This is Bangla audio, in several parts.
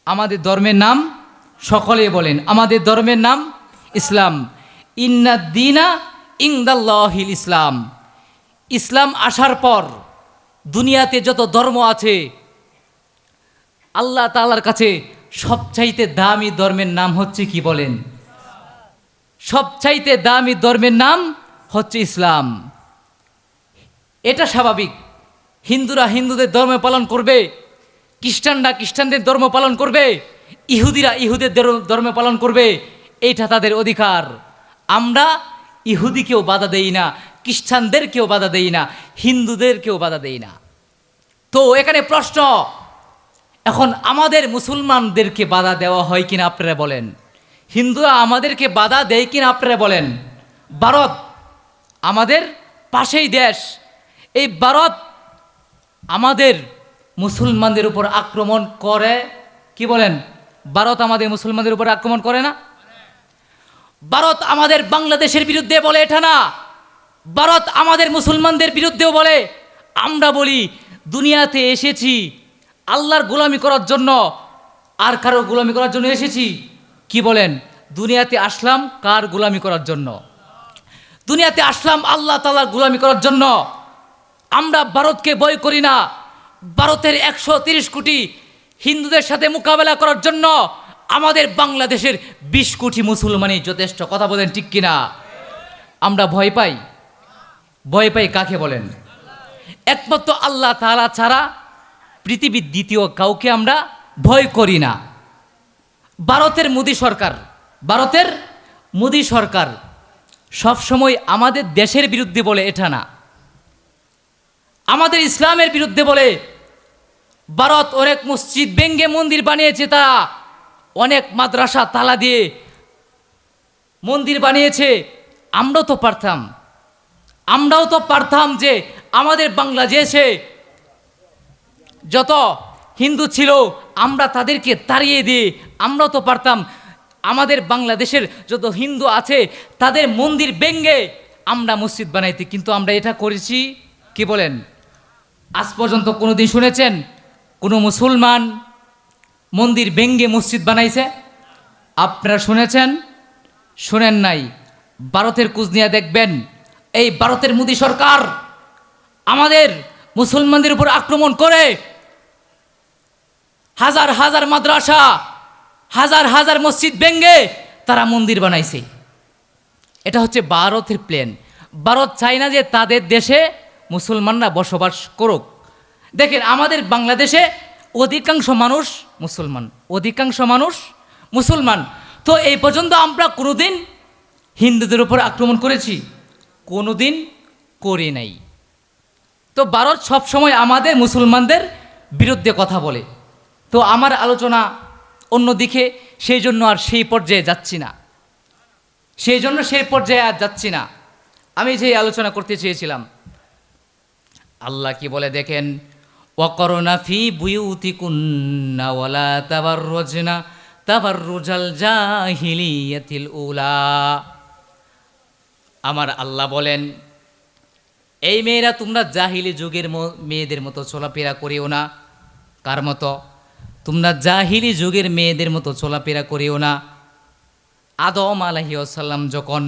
আমাদের ধর্মের নাম, সকলে বলেন আমাদের ধর্মের নাম ইসলাম। ইন্নাদ্দিনা ইনদাল্লাহিল ইসলাম। ইসলাম আসার পর দুনিয়াতে যত ধর্ম আছে, আল্লাহ তাআলার কাছে সবচাইতে দামি ধর্মের নাম হচ্ছে কি বলেন? সবচাইতে দামি ধর্মের নাম হচ্ছে ইসলাম। এটা স্বাভাবিক। হিন্দুরা হিন্দুদের ধর্ম পালন করবে, খ্রিস্টানরা খ্রিস্টানদের ধর্ম পালন করবে, ইহুদিরা ইহুদের ধর্ম পালন করবে, এইটা তাদের অধিকার। আমরা ইহুদিকেও বাধা দেই না, খ্রিস্টানদেরকেও বাধা দেই না, হিন্দুদেরকেও বাধা দেই না। তো এখানে প্রশ্ন, এখন আমাদের মুসলমানদেরকে বাধা দেওয়া হয় কিনা আপনারা বলেন? হিন্দুরা আমাদেরকে বাধা দেয় কিনা আপনারা বলেন? ভারত আমাদের পাশেই দেশ, এই ভারত আমাদের মুসলমানদের উপর আক্রমণ করে, কি বলেন? ভারত আমাদের মুসলমানদের উপর আক্রমণ করে না? ভারত আমাদের বাংলাদেশের বিরুদ্ধে বলে এটা না, ভারত আমাদের মুসলমানদের বিরুদ্ধেও বলে। আমরা বলি দুনিয়াতে এসেছি আল্লাহর গোলামি করার জন্য, আর কারো গোলামি করার জন্য এসেছি? কি বলেন? দুনিয়াতে আসলাম কার গোলামি করার জন্য? দুনিয়াতে আসলাম আল্লাহ তাআলার গোলামি করার জন্য। আমরা ভারতকে ভয় করি না। ভারতের 130 কোটি হিন্দুদের সাথে মোকাবেলা করার জন্য আমাদের বাংলাদেশের 20 কোটি মুসলমানই যথেষ্ট। কথা বলেন ঠিক কিনা? আমরা ভয় পাই? ভয় পাই কাকে বলেন? একমাত্র আল্লাহ তাআলা ছাড়া পৃথিবীর দ্বিতীয় কাউকে আমরা ভয় করি না। ভারতের মোদী সরকার সবসময় আমাদের দেশের বিরুদ্ধে বলে এটা না, আমাদের ইসলামের বিরুদ্ধে বলে। ভারত অনেক মসজিদ ভেঙ্গে মন্দির বানিয়েছে, তারা অনেক মাদ্রাসা তালা দিয়ে মন্দির বানিয়েছে। আমরাও তো পারতাম যে আমাদের বাংলাদেশে যত হিন্দু ছিল আমরা তাদেরকে তাড়িয়ে দিয়ে, আমরাও তো পারতাম আমাদের বাংলাদেশের যত হিন্দু আছে তাদের মন্দির ভেঙ্গে আমরা মসজিদ বানাইতে। কিন্তু আমরা এটা করেছি? কি বলেন? আজ পর্যন্ত কোনোদিন শুনেছেন কোনো মুসলমান মন্দির ভেঙ্গে মসজিদ বানাইছে? আপনারা শুনেছেন? শুনেন নাই। ভারতের কুজ নিয়ে দেখবেন, এই ভারতের মোদী সরকার আমাদের মুসলমানদের উপর আক্রমণ করে হাজার হাজার মাদ্রাসা, হাজার হাজার মসজিদ ভেঙ্গে তারা মন্দির বানাইছে। এটা হচ্ছে ভারতের প্ল্যান। ভারত চায় না যে তাদের দেশে মুসলমানরা বসবাস করুক। দেখেন আমাদের বাংলাদেশে অধিকাংশ মানুষ মুসলমান। তো এই পর্যন্ত আমরা কোনোদিন হিন্দুদের উপর আক্রমণ করেছি? কোনোদিন করি নাই। তো ভারত সবসময় আমাদের মুসলমানদের বিরুদ্ধে কথা বলে। তো আমার আলোচনা অন্যদিকে, সেই জন্য আর সেই পর্যায়ে যাচ্ছি না। আমি যে আলোচনা করতে চেয়েছিলাম, আল্লাহ কি বলে দেখেন, ওয়াকরনা ফি বুয়ুতিকুন্না ওয়ালা তাবাররুজনা তাবাররুজাল জাহিলিয়াতিল উলা। আমার আল্লাহ বলেন, এই মেয়েরা তোমরা জাহিলি যুগের মেয়েদের মতো চলাফেরা করিও না। কার মতো? তোমরা জাহিলি যুগের মেয়েদের মতো চলাফেরা করিও না। আদম আলাইহিস সালাম যখন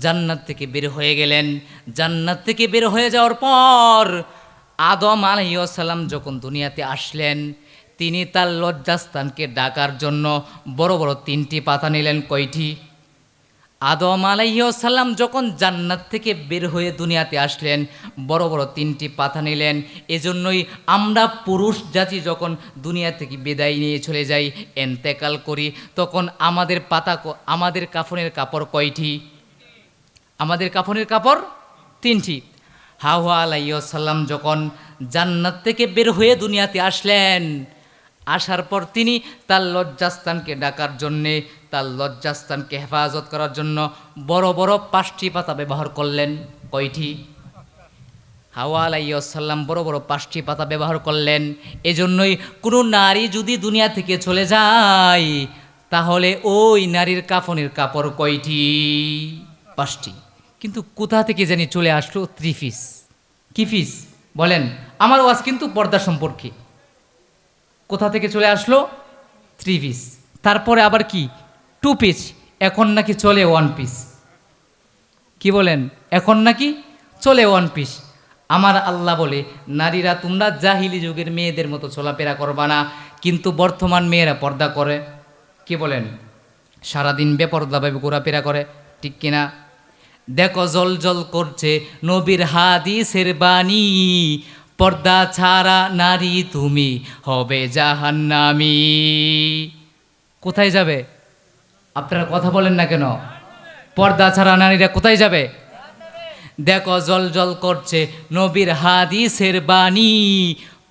জান্নাত থেকে বের হয়ে গেলেন, জান্নাত থেকে বের হয়ে যাওয়ার পর আদম আলাইহিস সালাম যখন দুনিয়াতে আসলেন, তিনি তার লজ্জাস্থানকে ঢাকার জন্য বড় বড় 3টি পাতা নিলেন। কয়টি? আদম আলাইহিস সালাম যখন জান্নাত থেকে বের হয়ে দুনিয়াতে আসলেন, বড় বড় 3টি পাতা নিলেন। এজন্যই আমরা পুরুষ জাতি যখন দুনিয়া থেকে বিদায় নিয়ে চলে যাই, এন্তেকাল করি, তখন আমাদের কাফনের কাপড় কয়টি? আমাদের কাফনের কাপড় 3টি। হাওয়া আলাইহিস সালাম যখন জান্নাত থেকে বের হয়ে দুনিয়াতে আসলেন, আসার পর তিনি তার লজ্জাস্থানকে ঢাকার জন্যে, তার লজ্জাস্থানকে হেফাজত করার জন্য বড় বড় 5টি পাতা ব্যবহার করলেন। কয়টি? হাওয়া আলাইহিস সালাম বড় বড় 5টি পাতা ব্যবহার করলেন। এজন্যই কোনো নারী যদি দুনিয়া থেকে চলে যায়, তাহলে ওই নারীর কাফনের কাপড় কয়টি? 5টি। কিন্তু কোথা থেকে জানি চলে আসলো 3 পিস। কি পিস বলেন? আমার ওয়াজ কিন্তু পর্দা সম্পর্কে। কোথা থেকে চলে আসলো? থ্রি পিস, তারপরে আবার কি টু পিস, এখন নাকি চলে ওয়ান পিস। কি বলেন, এখন নাকি চলে ওয়ান পিস। আমার আল্লাহ বলে, নারীরা তোমরা জাহিলি যুগের মেয়েদের মতো চলাফেরা করবা না, কিন্তু বর্তমান মেয়েরা পর্দা করে। কি বলেন, সারাদিন বেপর্দাভাবে ঘোরাফেরা করে, ঠিক কিনা? দেখো জল জল করছে নবীর হাদিসের বাণী, পর্দা ছাড়া নারী তুমি হবে জাহান্নামী। কোথায় যাবে? আপনারা কথা বলেন না কেন? পর্দা ছাড়া নারীরা কোথায় যাবে? দেখো জল জল করছে নবীর হাদিসের বাণী,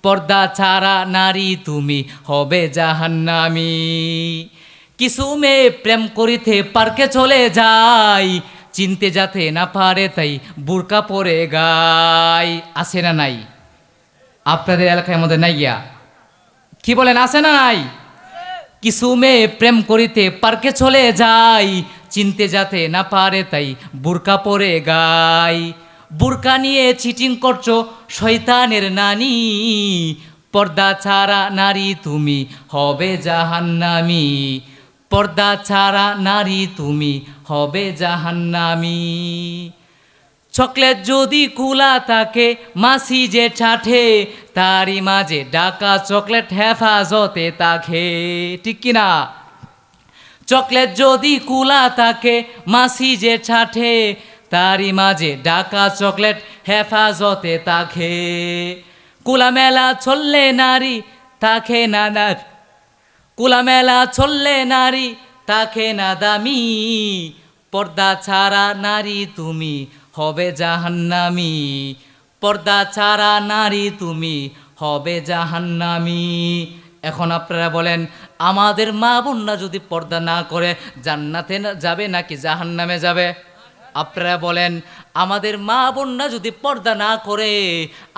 পর্দা ছাড়া নারী তুমি হবে জাহান্নামী। কিছু মেয়ে প্রেম করিতে পার্কে চলে যায়, চিনতে যাতে না পারে তাই বুরকা পরে গায়। আছে না নাই? আপনাদের এলাকার মধ্যে নাই গিয়া? কি বলেন, আছে না নাই? কিছু মেয়ে প্রেম করিতে পার্কে চলে যায়, চিনতে যাতে না পারে তাই বুরকা পরে গায়। বুরকা নিয়ে চিটিং করছো শয়তানের নানি, পর্দা ছাড়া নারী তুমি হবে জাহান্নামী, পর্দা ছাড়া নারী তুমি হবে জাহান্নামী। চকলেট যদি কুলা থাকে মাসি যে ছাঠে, তারই মাঝে ডাকা চকলেট হেফাজতে তাকে, ঠিক কিনা? চকলেট যদি কুলা থাকে মাসি যে ছাঠে, তারই মাঝে ডাকা চকলেট হেফাজতে তাকে। কুলা মেলা চললে নারী তাকে না না, কুলা মেলা চললে নারী তাকে না দামি, পর্দা ছাড়া নারী তুমি হবে জাহান্নামী, পর্দা ছাড়া নারী তুমি হবে জাহান্নামী। এখন আপনারা বলেন, আমাদের মা বোনরা যদি পর্দা না করে জান্নাতে যাবে নাকি জাহান্নামে যাবে? আপনারা বলেন, আমাদের মা বোনরা যদি পর্দা না করে,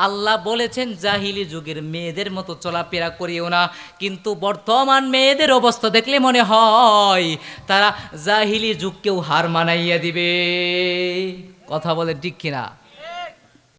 আল্লাহ বলেছেন জাহিলি যুগের মেয়েদের মতো চলাফেরা করিও না, কিন্তু বর্তমান মেয়েদের অবস্থা দেখলে মনে হয় তারা জাহিলি যুগকেও হার মানাইয়া দিবে। কথা বলে ঠিক কিনা?